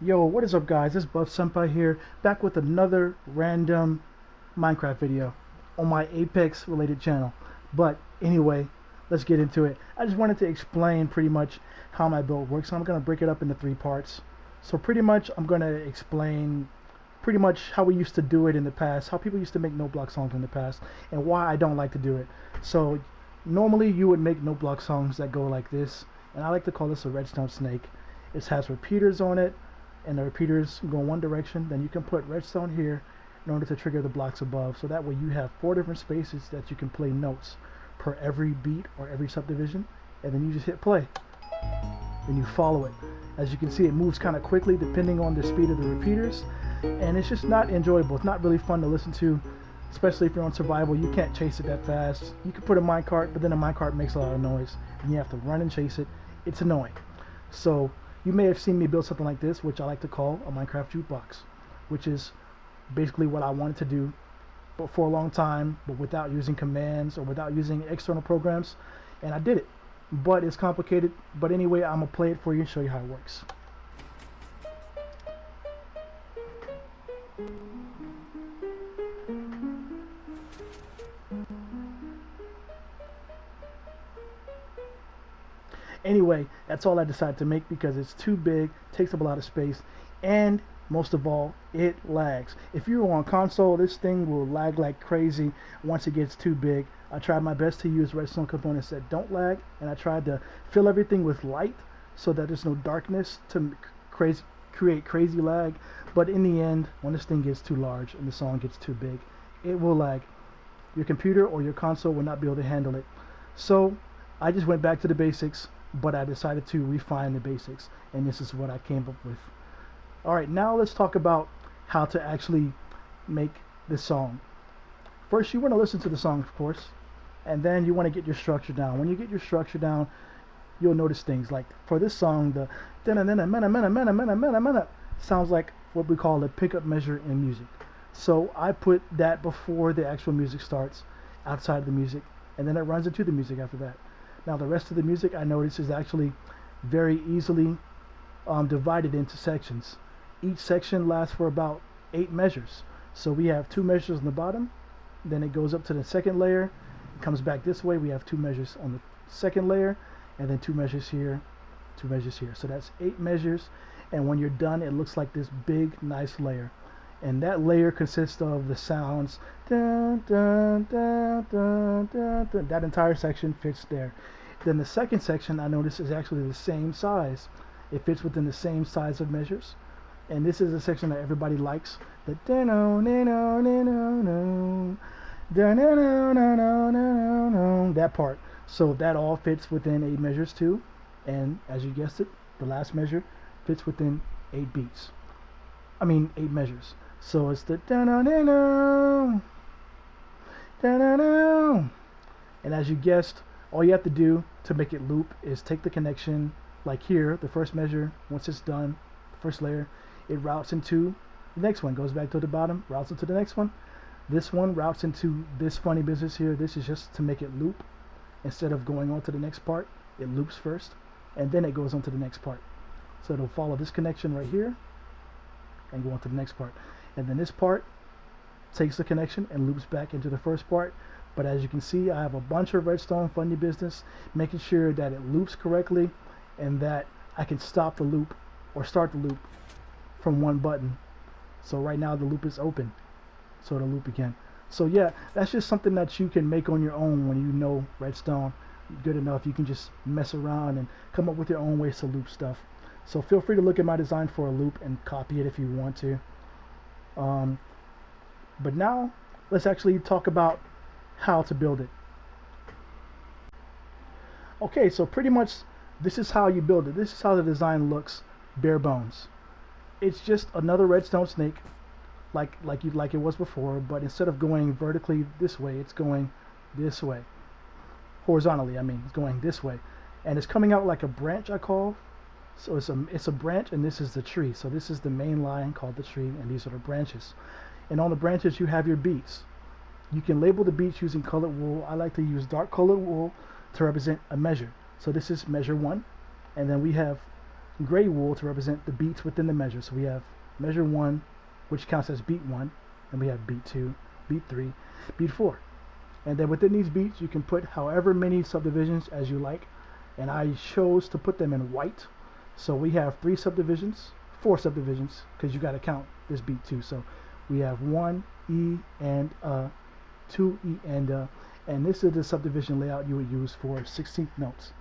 Yo, what is up guys? This is Buff Senpai here, back with another random Minecraft video on my Apex related channel. But anyway, let's get into it. I just wanted to explain pretty much how my build works. So I'm going to break it up into 3 parts. So pretty much I'm going to explain pretty much how we used to do it in the past, how people used to make no-block songs in the past, and why I don't like to do it. So normally you would make no-block songs that go like this, and I like to call this a redstone snake. It has repeaters on it, and the repeaters go in one direction. Then you can put redstone here in order to trigger the blocks above, so that way you have 4 different spaces that you can play notes per every beat or every subdivision, and then you just hit play. Then you follow it. As you can see, it moves kind of quickly depending on the speed of the repeaters, and it's just not enjoyable. It's not really fun to listen to, especially if you're on survival. You can't chase it that fast. You can put a minecart, but then a minecart makes a lot of noise, and you have to run and chase it. It's annoying. So you may have seen me build something like this, which I like to call a Minecraft jukebox, which is basically what I wanted to do but for a long time, but without using commands or without using external programs, and I did it. But it's complicated. But anyway, I'm gonna play it for you and show you how it works. Anyway, that's all I decided to make because it's too big, takes up a lot of space, and most of all, it lags. If you're on console, this thing will lag like crazy once it gets too big. I tried my best to use redstone components that don't lag, and I tried to fill everything with light so that there's no darkness to create crazy lag. But in the end, when this thing gets too large and the song gets too big, it will lag. Your computer or your console will not be able to handle it. So I just went back to the basics, but I decided to refine the basics, and this is what I came up with. Alright, now let's talk about how to actually make this song. First, you want to listen to the song, of course, and then you want to get your structure down. When you get your structure down, you'll notice things like, for this song, the sounds like what we call a pickup measure in music. So I put that before the actual music starts, outside of the music, and then it runs into the music after that. Now the rest of the music, I notice, is actually very easily divided into sections. Each section lasts for about 8 measures. So we have 2 measures on the bottom, then it goes up to the second layer, it comes back this way, we have 2 measures on the second layer, and then 2 measures here, 2 measures here. So that's 8 measures, and when you're done, it looks like this big, nice layer. And that layer consists of the sounds, dun, dun, dun, dun, dun, dun. That entire section fits there. Then the second section, I notice, is actually the same size. It fits within the same size of measures. And this is a section that everybody likes. The that part. So that all fits within 8 measures too. And as you guessed it, the last measure fits within 8 beats. I mean 8 measures. So it's the and as you guessed, all you have to do to make it loop is take the connection, like here, the first measure. Once it's done, the first layer, it routes into the next one, goes back to the bottom, routes into the next one. This one routes into this funny business here. This is just to make it loop. Instead of going on to the next part, it loops first, and then it goes on to the next part. So it'll follow this connection right here and go on to the next part. And then this part takes the connection and loops back into the first part. But as you can see, I have a bunch of redstone funny business, making sure that it loops correctly and that I can stop the loop or start the loop from one button. So right now the loop is open, so it'll loop again. So yeah, that's just something that you can make on your own when you know redstone good enough. You can just mess around and come up with your own ways to loop stuff. So feel free to look at my design for a loop and copy it if you want to. But now let's actually talk about how to build it. Okay, so pretty much this is how you build it. This is how the design looks, bare bones. It's just another redstone snake, like it was before, but instead of going vertically this way, it's going this way. Horizontally, I mean, it's going this way, and it's coming out like a branch, I call. So it's a branch, and this is the tree. So this is the main line called the tree, and these are the branches. And on the branches you have your beats. You can label the beats using colored wool. I like to use dark colored wool to represent a measure. So this is measure 1, and then we have gray wool to represent the beats within the measure. So we have measure 1, which counts as beat 1, and we have beat 2, beat 3, beat 4. And then within these beats you can put however many subdivisions as you like, and I chose to put them in white. So we have 4 subdivisions, because you got to count this beat too. So we have 1 E and 2 E and this is the subdivision layout you would use for 16th notes.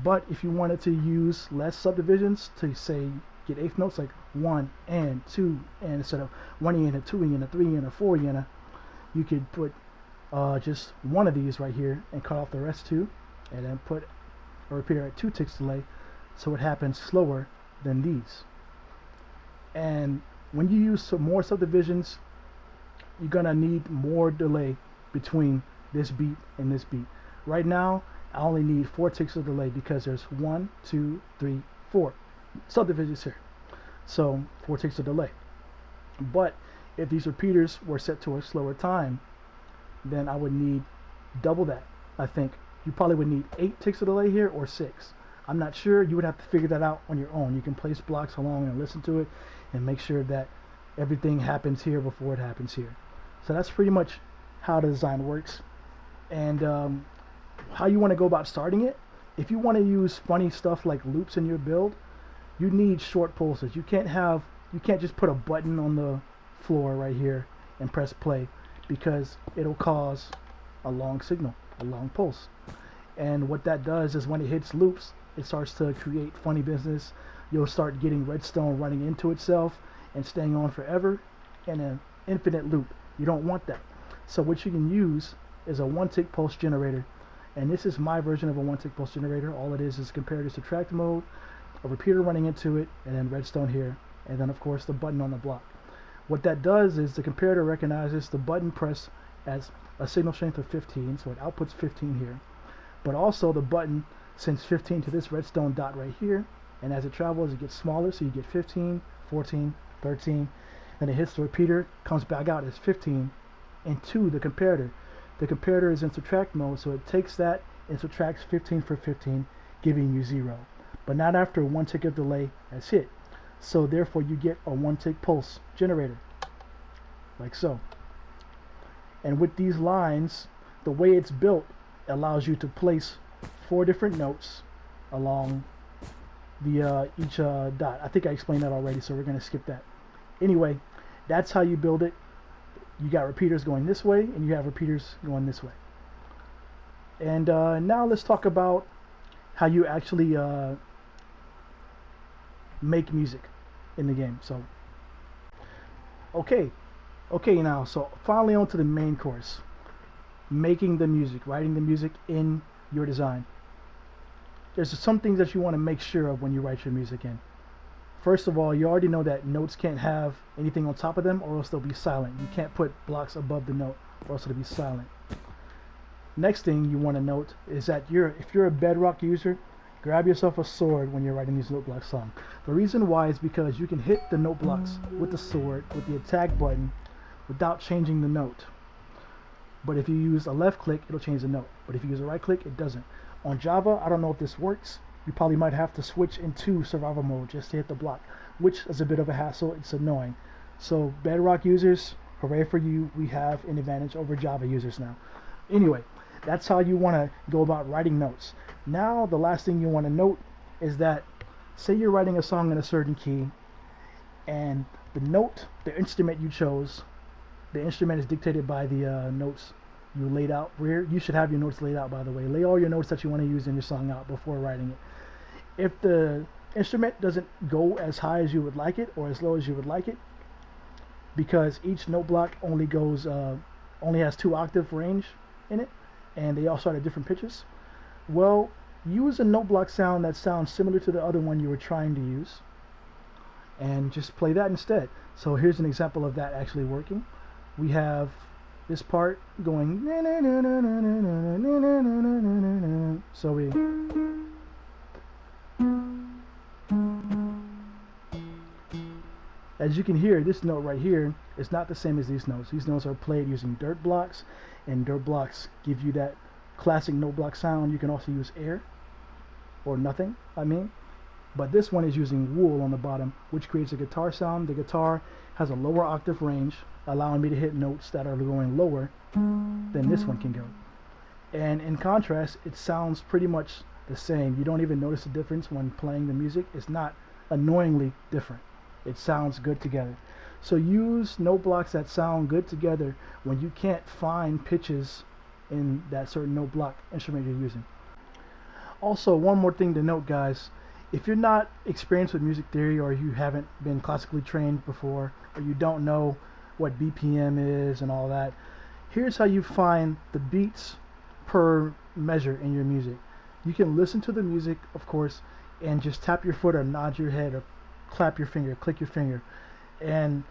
But if you wanted to use less subdivisions to say get 8th notes, like 1 and 2 and instead of 1 E and a 2 E and a 3 E and a 4 E and a, you could put just one of these right here and cut off the rest 2, and then put a repeater at 2 ticks delay, so it happens slower than these. And when you use some more subdivisions, you're gonna need more delay between this beat and this beat. Right now I only need 4 ticks of delay because there's 1, 2, 3, 4 subdivisions here, so 4 ticks of delay. But if these repeaters were set to a slower time, then I would need double that. I think you probably would need 8 ticks of delay here, or 6. I'm not sure. You would have to figure that out on your own. You can place blocks along and listen to it and make sure that everything happens here before it happens here. So that's pretty much how the design works, and how you want to go about starting it. If you want to use funny stuff like loops in your build, you need short pulses. You can't just put a button on the floor right here and press play, because it'll cause a long signal, a long pulse. And what that does is when it hits loops, it starts to create funny business. You'll start getting redstone running into itself and staying on forever in an infinite loop. You don't want that. So what you can use is a 1-tick pulse generator, and this is my version of a 1-tick pulse generator. All it is comparative subtract mode, a repeater running into it, and then redstone here, and then of course the button on the block. What that does is the comparator recognizes the button press as a signal strength of 15, so it outputs 15 here, but also the button sends 15 to this redstone dot right here, and as it travels it gets smaller, so you get 15, 14, 13, then it hits the repeater, comes back out as 15 into the comparator. The comparator is in subtract mode, so it takes that and subtracts 15 for 15, giving you 0, but not after 1 tick of delay has hit. So therefore you get a 1-tick pulse generator, like so. And with these lines, the way it's built allows you to place 4 different notes along the each dot. I think I explained that already, so we're going to skip that. Anyway, that's how you build it. You got repeaters going this way, and you have repeaters going this way. And now let's talk about how you actually make music in the game. So okay, now so finally on to the main course, making the music, writing the music in your design. There's some things that you want to make sure of when you write your music in. First of all, you already know that notes can't have anything on top of them, or else they'll be silent. You can't put blocks above the note, or else it'll be silent. Next thing you want to note is that if you're a Bedrock user, grab yourself a sword when you're writing these note block songs. The reason why is because you can hit the note blocks with the sword, with the attack button, without changing the note. But if you use a left click, it'll change the note. But if you use a right click, it doesn't. On Java, I don't know if this works. You probably might have to switch into survival mode just to hit the block, which is a bit of a hassle. It's annoying. So Bedrock users, hooray for you. We have an advantage over Java users now. Anyway, that's how you want to go about writing notes. Now the last thing you want to note is that, say you're writing a song in a certain key, and the note, the instrument you chose, the instrument is dictated by the notes you laid out. You should have your notes laid out, by the way. Lay all your notes that you want to use in your song out before writing it. If the instrument doesn't go as high as you would like it, or as low as you would like it, because each note block only has 2 octave range in it, and they all start at different pitches, well, use a note block sound that sounds similar to the other one you were trying to use, and just play that instead. So here's an example of that actually working. We have this part going, so we, as you can hear, this note right here is not the same as these notes. These notes are played using dirt blocks, and dirt blocks give you that classic note block sound. You can also use air, or nothing, but this one is using wool on the bottom, which creates a guitar sound. The guitar has a lower octave range, allowing me to hit notes that are going lower than this one can go. And in contrast, it sounds pretty much the same. You don't even notice the difference when playing the music. It's not annoyingly different. It sounds good together. So use note blocks that sound good together when you can't find pitches in that certain note block instrument you're using. Also, one more thing to note, guys. If you're not experienced with music theory, or you haven't been classically trained before, or you don't know what BPM is and all that, here's how you find the beats per measure in your music. You can listen to the music, of course, and just tap your foot or nod your head or clap your finger, click your finger, and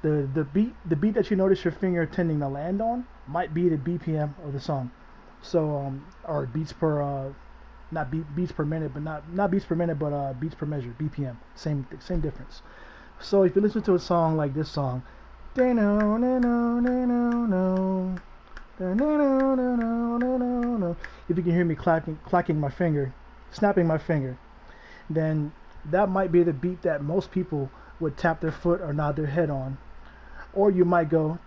the beat that you notice your finger tending to land on might be the BPM of the song. So or beats per not beats per minute, but not beats per minute, but beats per measure, BPM. Same difference. So if you listen to a song like this song, if you can hear me clacking my finger, snapping my finger, then that might be the beat that most people would tap their foot or nod their head on. Or you might go,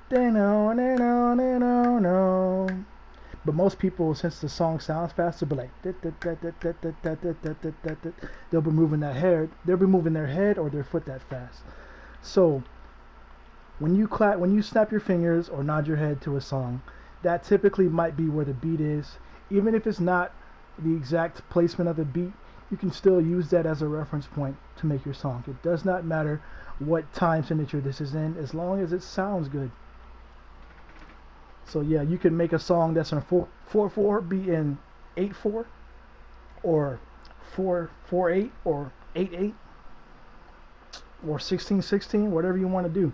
but most people, since the song sounds fast, they'll be like, they'll be moving their head or their foot that fast. So when you snap your fingers or nod your head to a song, that typically might be where the beat is. Even if it's not the exact placement of the beat, you can still use that as a reference point to make your song. It does not matter what time signature this is in, as long as it sounds good. So yeah, you can make a song that's in 4/4 be in 8/4 or 4/4/8 or 8/8 or 16/16, whatever you want to do.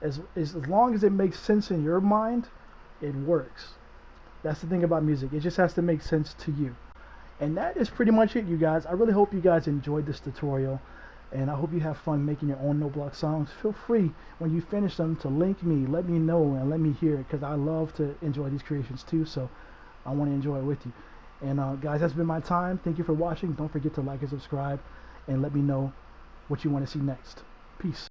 As long as it makes sense in your mind, it works. That's the thing about music. It just has to make sense to you. And that is pretty much it, you guys. I really hope you guys enjoyed this tutorial, and I hope you have fun making your own note block songs. Feel free when you finish them to link me, let me know, and let me hear it, because I love to enjoy these creations too, so I want to enjoy it with you. And guys, that's been my time. Thank you for watching. Don't forget to like and subscribe, and let me know what you want to see next. Peace.